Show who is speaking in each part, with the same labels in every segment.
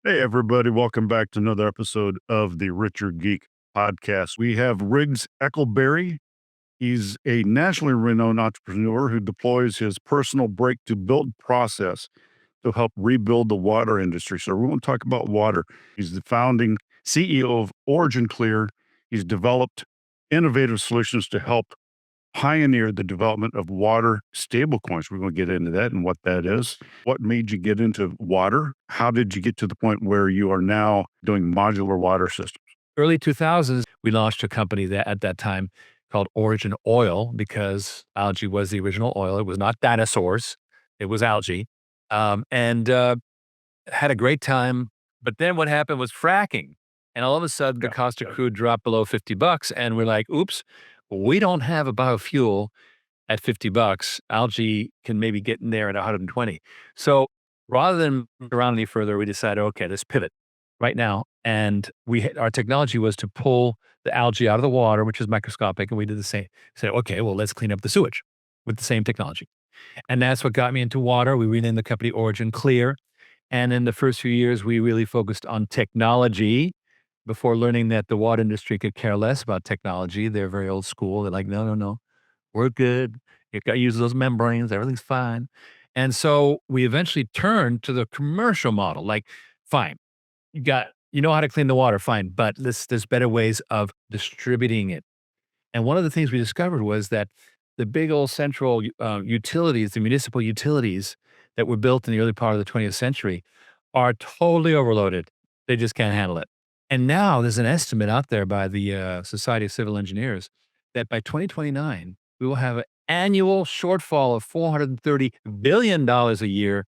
Speaker 1: Hey, everybody. Welcome back to another episode of the Richard Geek podcast. We have Riggs Eckelberry. He's a nationally renowned entrepreneur who deploys his personal break to build process to help rebuild the water industry. So, we want to talk about water. He's the founding CEO of OriginClear. He's developed innovative solutions to help pioneer the development of water stablecoins. We're going to get into that and what that is. What made you get into water? How did you get to the point where you are now doing modular water systems?
Speaker 2: Early 2000s, we launched a company that at that time called Origin Oil because algae was the original oil. It was not dinosaurs. It was algae. And had a great time. But then what happened was fracking. And all of a sudden the
Speaker 1: Yeah.
Speaker 2: cost of crude dropped below $50. And we're like, oops, we don't have a biofuel at $50. Algae can maybe get in there at 120. So rather than around any further, we decided, okay, let's pivot right now. And our technology was to pull the algae out of the water, which is microscopic. And we did the same. Said, okay, well, let's clean up the sewage with the same technology. And that's what got me into water. We renamed the company Origin Clear. And in the first few years, we really focused on technology before learning that the water industry could care less about technology. They're very old school. They're like, no, no, no, we're good. You got to use those membranes. Everything's fine. And so we eventually turned to the commercial model. Like, fine, you know how to clean the water, fine, but there's better ways of distributing it. And one of the things we discovered was that the big old central utilities, the municipal utilities that were built in the early part of the 20th century are totally overloaded. They just can't handle it. And now there's an estimate out there by the Society of Civil Engineers that by 2029, we will have an annual shortfall of $430 billion a year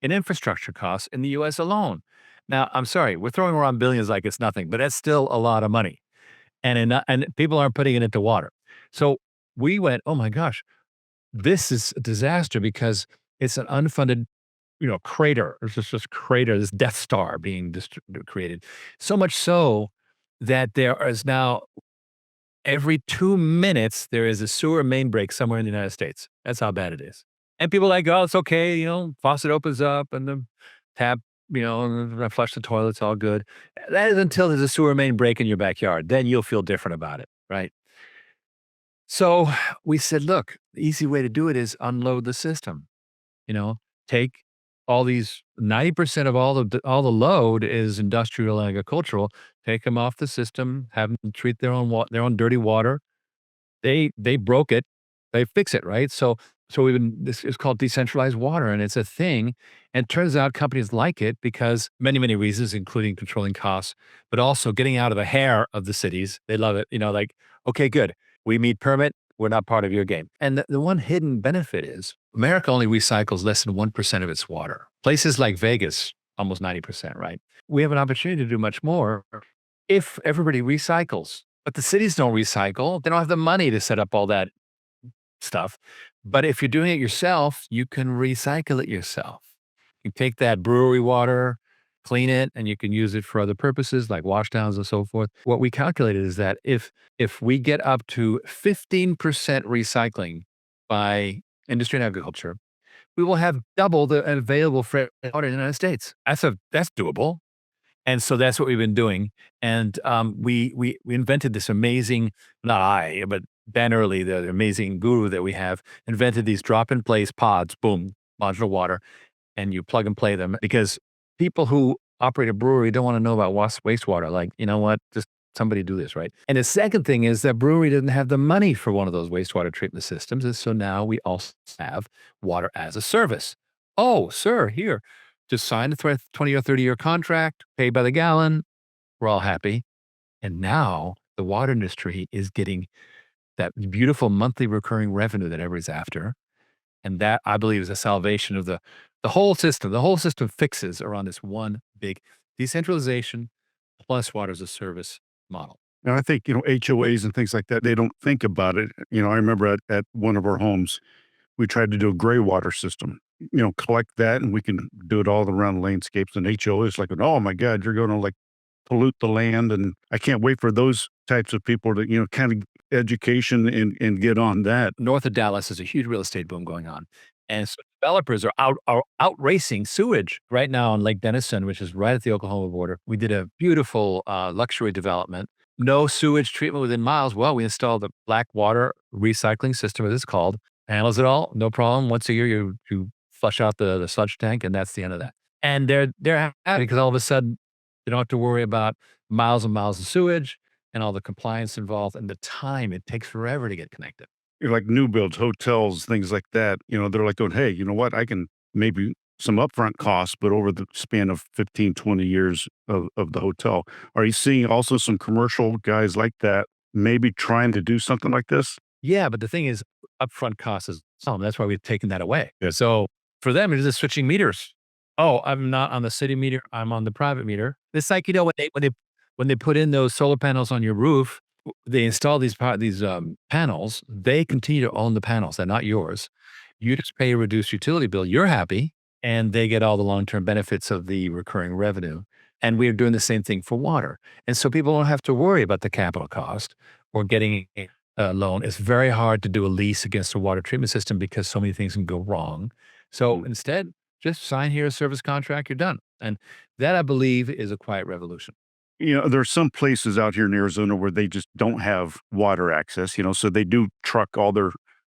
Speaker 2: in infrastructure costs in the US alone. Now, I'm sorry, we're throwing around billions like it's nothing, but that's still a lot of money. And people aren't putting it into water. So we went, oh my gosh, this is a disaster because it's an unfunded, crater. It's just this crater, this Death Star being created. So much so that there is now every 2 minutes there is a sewer main break somewhere in the United States. That's how bad it is. And people are like, oh, it's okay, faucet opens up and the tap, and I flush the toilet, it's all good. That is until there's a sewer main break in your backyard. Then you'll feel different about it, right? So we said, look, the easy way to do it is unload the system. You know, take all these 90% of all the load is industrial and agricultural. Take them off the system, have them treat their own dirty water. They broke it, they fix it, right? So we've been this is called decentralized water, and it's a thing. And it turns out companies like it because many reasons, including controlling costs, but also getting out of the hair of the cities. They love it. Like, okay, good. We meet permit. We're not part of your game. And the one hidden benefit is America only recycles less than 1% of its water. Places like Vegas, almost 90%, right? We have an opportunity to do much more if everybody recycles. But the cities don't recycle. They don't have the money to set up all that stuff. But if you're doing it yourself, you can recycle it yourself. You take that brewery water, clean it, and you can use it for other purposes like washdowns and so forth. What we calculated is that if we get up to 15% recycling by industry and agriculture, we will have double the available fresh water in the United States. That's doable. And so that's what we've been doing. And we invented this amazing, not I, but Ben Early, the amazing guru that we have, invented these drop-in-place pods, boom, modular water, and you plug and play them because people who operate a brewery don't want to know about wastewater. Like, you know what? Just somebody do this, right? And the second thing is that brewery didn't have the money for one of those wastewater treatment systems. And so now we also have water as a service. Oh, sir, here, just sign a 20 or 30-year contract, pay by the gallon. We're all happy. And now the water industry is getting that beautiful monthly recurring revenue that everybody's after. And that, I believe, is a salvation of the whole system. The whole system fixes around this one big decentralization plus water as a service model.
Speaker 1: And I think, HOAs and things like that, they don't think about it. I remember at one of our homes, we tried to do a gray water system, collect that and we can do it all around landscapes. And HOA is like, oh my God, you're going to like pollute the land. And I can't wait for those types of people to, kind of education and get on that.
Speaker 2: North of Dallas is a huge real estate boom going on. And so developers are outracing sewage right now on Lake Denison, which is right at the Oklahoma border. We did a beautiful luxury development, no sewage treatment within miles. Well, we installed a black water recycling system, as it's called, handles it all, no problem. Once a year, you flush out the sludge tank, and that's the end of that. And they're happy because all of a sudden they don't have to worry about miles and miles of sewage and all the compliance involved and the time it takes forever to get connected.
Speaker 1: Like new builds, hotels, things like that, they're like going, "Hey, you know what? I can maybe some upfront costs, but over the span of 15, 20 years of the hotel." Are you seeing also some commercial guys like that maybe trying to do something like this?
Speaker 2: Yeah, but the thing is, upfront cost is some. That's why we've taken that away. Yeah. So for them, it is just switching meters. Oh, I'm not on the city meter. I'm on the private meter. It's like when they put in those solar panels on your roof, they install these panels. They continue to own the panels. They're not yours. You just pay a reduced utility bill. You're happy, and they get all the long term benefits of the recurring revenue. And we're doing the same thing for water. And so people don't have to worry about the capital cost or getting loan. It's very hard to do a lease against a water treatment system because so many things can go wrong. So instead, just sign here a service contract, you're done. And that, I believe, is a quiet revolution.
Speaker 1: There are some places out here in Arizona where they just don't have water access, so they do truck all their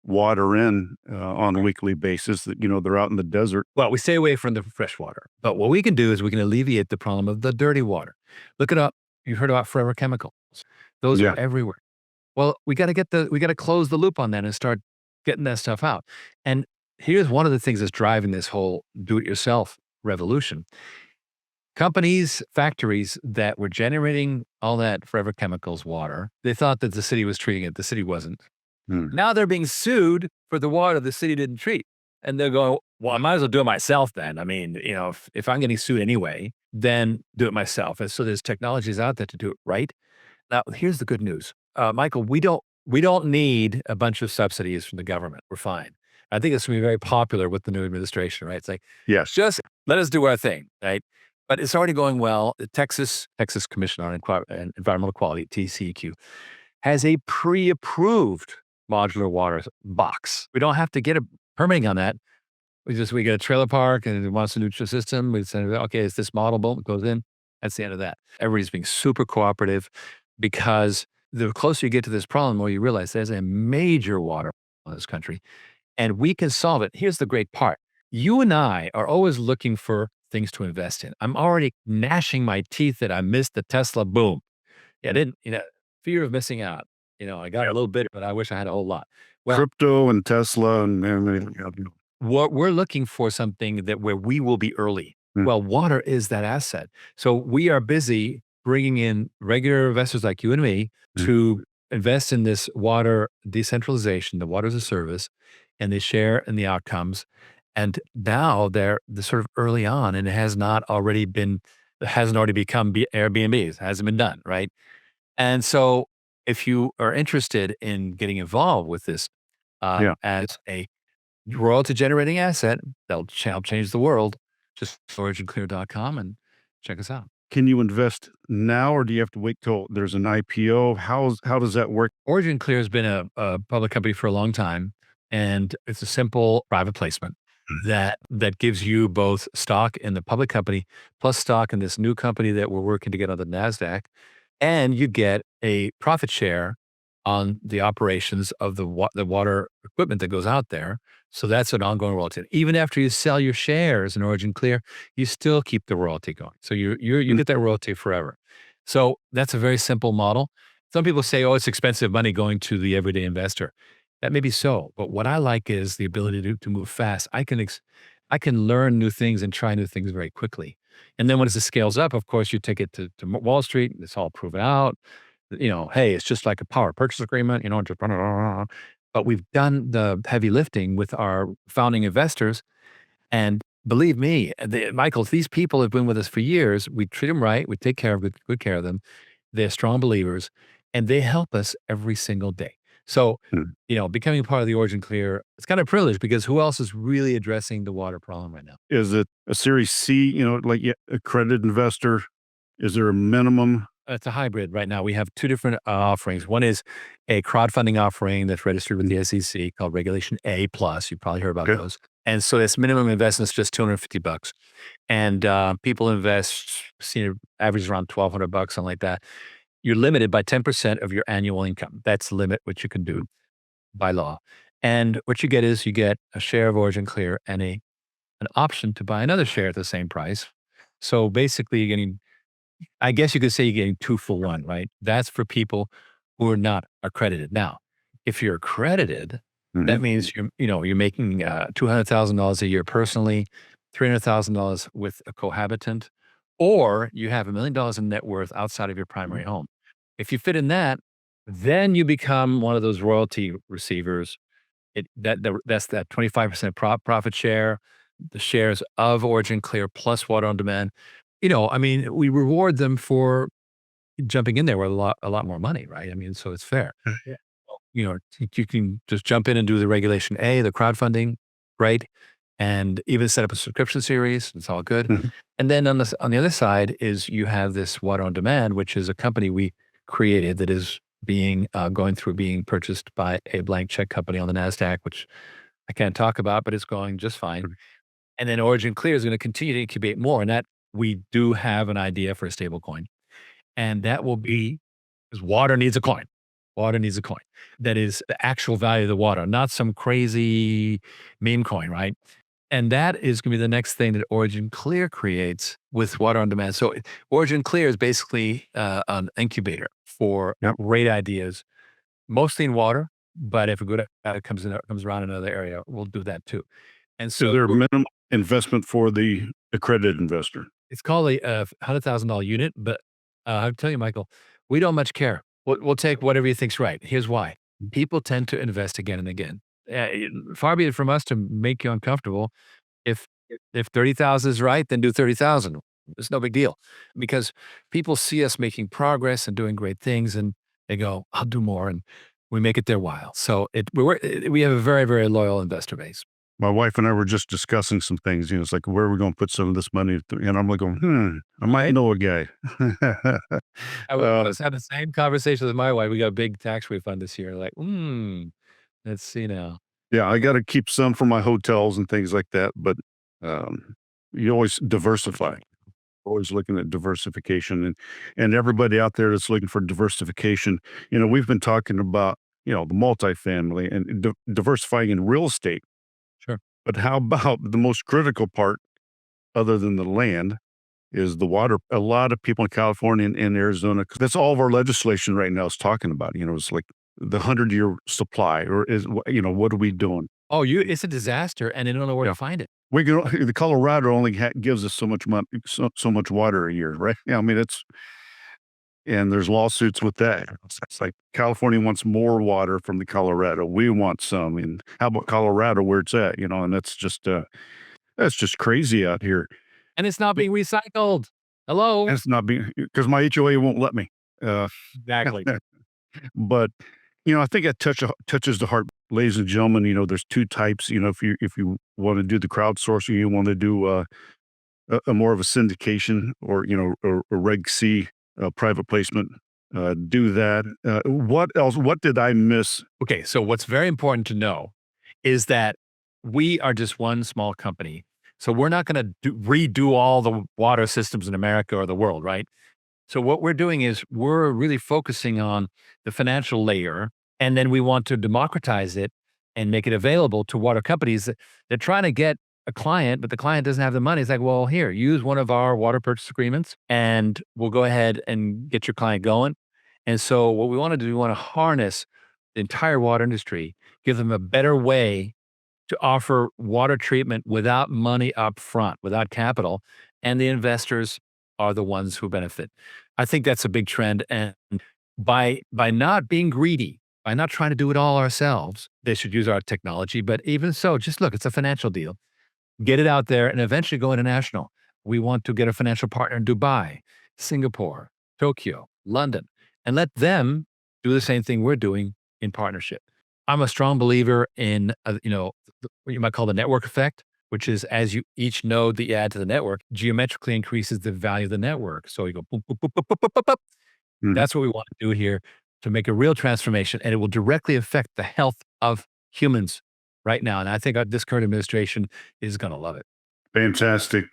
Speaker 1: water in on a weekly basis. That they're out in the desert.
Speaker 2: Well, we stay away from the fresh water. But what we can do is we can alleviate the problem of the dirty water. Look it up. You've heard about forever chemicals. Those
Speaker 1: Yeah.
Speaker 2: are everywhere. Well, we gotta close the loop on that and start getting that stuff out. And here's one of the things that's driving this whole do-it-yourself revolution. Companies, factories that were generating all that forever chemicals water, they thought that the city was treating it. The city wasn't.
Speaker 1: Hmm.
Speaker 2: Now they're being sued for the water the city didn't treat. And they're going, well, I might as well do it myself then. I mean, if I'm getting sued anyway, then do it myself. And so there's technologies out there to do it right. Now, here's the good news. Michael, we don't need a bunch of subsidies from the government. We're fine. I think it's going to be very popular with the new administration, right? It's like,
Speaker 1: Yes.
Speaker 2: just let us do our thing, right? But it's already going well. The Texas Commission on Environmental Quality, TCEQ, has a pre-approved modular water box. We don't have to get a permitting on that. We get a trailer park and it wants a neutral system. We say, okay, is this model? Boom, it goes in. That's the end of that. Everybody's being super cooperative because the closer you get to this problem, the more you realize there's a major water problem in this country and we can solve it. Here's the great part. You and I are always looking for things to invest in. I'm already gnashing my teeth that I missed the Tesla boom. Yeah, I didn't, fear of missing out. I got a little bit, but I wish I had a whole lot. Well,
Speaker 1: Crypto and Tesla and everything.
Speaker 2: we're looking for something where we will be early.
Speaker 1: Hmm.
Speaker 2: Well, water is that asset. So we are busy bringing in regular investors like you and me to invest in this water decentralization, the water as a service, and they share in the outcomes. And now they're sort of early on, and it hasn't already become Airbnb. It hasn't been done, right? And so if you are interested in getting involved with this
Speaker 1: Yeah.
Speaker 2: as a royalty generating asset that'll help change the world, just originclear.com and check us out.
Speaker 1: Can you invest now, or do you have to wait till there's an IPO? How does that work?
Speaker 2: OriginClear has been a public company for a long time, and it's a simple private placement that gives you both stock in the public company plus stock in this new company that we're working to get on the NASDAQ, and you get a profit share on the operations of the water equipment that goes out there. So that's an ongoing royalty. Even after you sell your shares in OriginClear, you still keep the royalty going. So you get that royalty forever. So that's a very simple model. Some people say, oh, it's expensive money going to the everyday investor. That may be so, but what I like is the ability to move fast. I can learn new things and try new things very quickly. And then once it scales up, of course, you take it to Wall Street. It's all proven out. Hey, it's just like a power purchase agreement, just but we've done the heavy lifting with our founding investors. And believe me, Michael, these people have been with us for years. We treat them right. We take care of good care of them. They're strong believers and they help us every single day. So,
Speaker 1: Hmm.
Speaker 2: Becoming part of the OriginClear, it's kind of a privilege because who else is really addressing the water problem right now?
Speaker 1: Is it a Series C, like accredited investor? Is there a minimum?
Speaker 2: It's a hybrid right now. We have two different offerings. One is a crowdfunding offering that's registered with the SEC called Regulation A plus. You've probably heard about
Speaker 1: Okay.
Speaker 2: those. And so this minimum investment is just $250. And people invest, average around $1,200, something like that. You're limited by 10% of your annual income. That's the limit, which you can do by law. And what you get is you get a share of OriginClear and an option to buy another share at the same price. So basically, you're getting, I guess you could say you're getting 2 for 1, right? That's for people who are not accredited. Now, if you're accredited, that
Speaker 1: Mhm.
Speaker 2: means you're making $200,000 a year personally, $300,000 with a cohabitant, or you have $1 million in net worth outside of your primary home. If you fit in that, then you become one of those royalty receivers. That's that 25% profit share, the shares of OriginClear plus Water on Demand. I mean, we reward them for jumping in there with a lot more money, right? I mean, so it's fair.
Speaker 1: Yeah.
Speaker 2: You can just jump in and do the regulation A, the crowdfunding, right? And even set up a subscription series. It's all good.
Speaker 1: Mhm.
Speaker 2: And then on the other side is you have this Water on Demand, which is a company we created that is going through being purchased by a blank check company on the NASDAQ, which I can't talk about, but it's going just fine. And then OriginClear is going to continue to incubate more. And that we do have an idea for a stable coin. And that will be because water needs a coin. Water needs a coin. That is the actual value of the water, not some crazy meme coin, right? And that is going to be the next thing that OriginClear creates with Water on Demand. So OriginClear is basically an incubator for
Speaker 1: Yep.
Speaker 2: great ideas, mostly in water. But if a good idea comes around in another area, we'll do that too. And
Speaker 1: Is
Speaker 2: so
Speaker 1: there a minimum investment for the accredited investor?
Speaker 2: it's called a $100,000 unit, but I'll tell you, Michael, we don't much care. We'll take whatever you think's right. Here's why: people tend to invest again and again. Far be it from us to make you uncomfortable. If 30,000 is right, then do 30,000. It's no big deal because people see us making progress and doing great things, and they go, "I'll do more," and we make it their while. So we have a very, very loyal investor base.
Speaker 1: My wife and I were just discussing some things. It's like, where are we going to put some of this money? And I'm like, going, I might know a guy.
Speaker 2: I
Speaker 1: uh,
Speaker 2: was having the same conversation with my wife. We got a big tax refund this year. Like, let's see now.
Speaker 1: yeah, I got to keep some for my hotels and things like that. But um, you always diversify. Always looking at diversification, and everybody out there that's looking for diversification. We've been talking about the multifamily and diversifying in real estate.
Speaker 2: Sure.
Speaker 1: But how about the most critical part, other than the land, is the water? A lot of people in California and Arizona, 'cause that's all of our legislation right now is talking about. It's like the 100-year supply, or what are we doing?
Speaker 2: It's a disaster, and they don't know where
Speaker 1: Yeah,
Speaker 2: to find it.
Speaker 1: we can. The Colorado only gives us so much money, so much water a year, right? Yeah, I mean it's and there's lawsuits with that. It's like California wants more water from the Colorado. We want some, and how about Colorado where it's at? And that's just crazy out here.
Speaker 2: And it's not being recycled. Hello?
Speaker 1: And it's not being because my HOA won't let me. Uh,
Speaker 2: Exactly.
Speaker 1: but I think that touches the heart, ladies and gentlemen. There's two types. If you want to do the crowdsourcing, you want to do a more of a syndication, or a Reg C, private placement. Do that. What else? What did I miss?
Speaker 2: Okay, so what's very important to know is that we are just one small company. So we're not gonna redo all the water systems in America or the world, right? So what we're doing is we're really focusing on the financial layer, and then we want to democratize it and make it available to water companies. They're trying to get a client, but the client doesn't have the money. It's like, well, here, use one of our water purchase agreements, and we'll go ahead and get your client going. And so what we want to do, we want to harness the entire water industry, give them a better way to offer water treatment without money up front, without capital, and the investors are the ones who benefit. I think that's a big trend, and by not being greedy, by not trying to do it all ourselves, they should use our technology, but even so, just look, it's a financial deal. Get it out there and eventually go international. We want to get a financial partner in Dubai, Singapore, Tokyo, London, and let them do the same thing we're doing in partnership. I'm a strong believer in, what you might call the network effect, which is as you each node that you add to the network geometrically increases the value of the network. So you go boop, boop, boop, boop, boop, boop, boop, boop.
Speaker 1: Mhm.
Speaker 2: That's what we want to do here to make a real transformation, and it will directly affect the health of humans. right now. And I think this current administration is going to love it.
Speaker 1: Fantastic.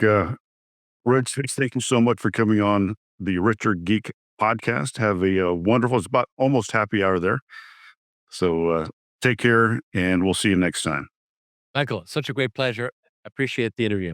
Speaker 1: Rich, thank you so much for coming on the Richard Geek podcast. Have a wonderful, it's about almost happy hour there. So take care and we'll see you next time.
Speaker 2: Michael, such a great pleasure. Appreciate the interview.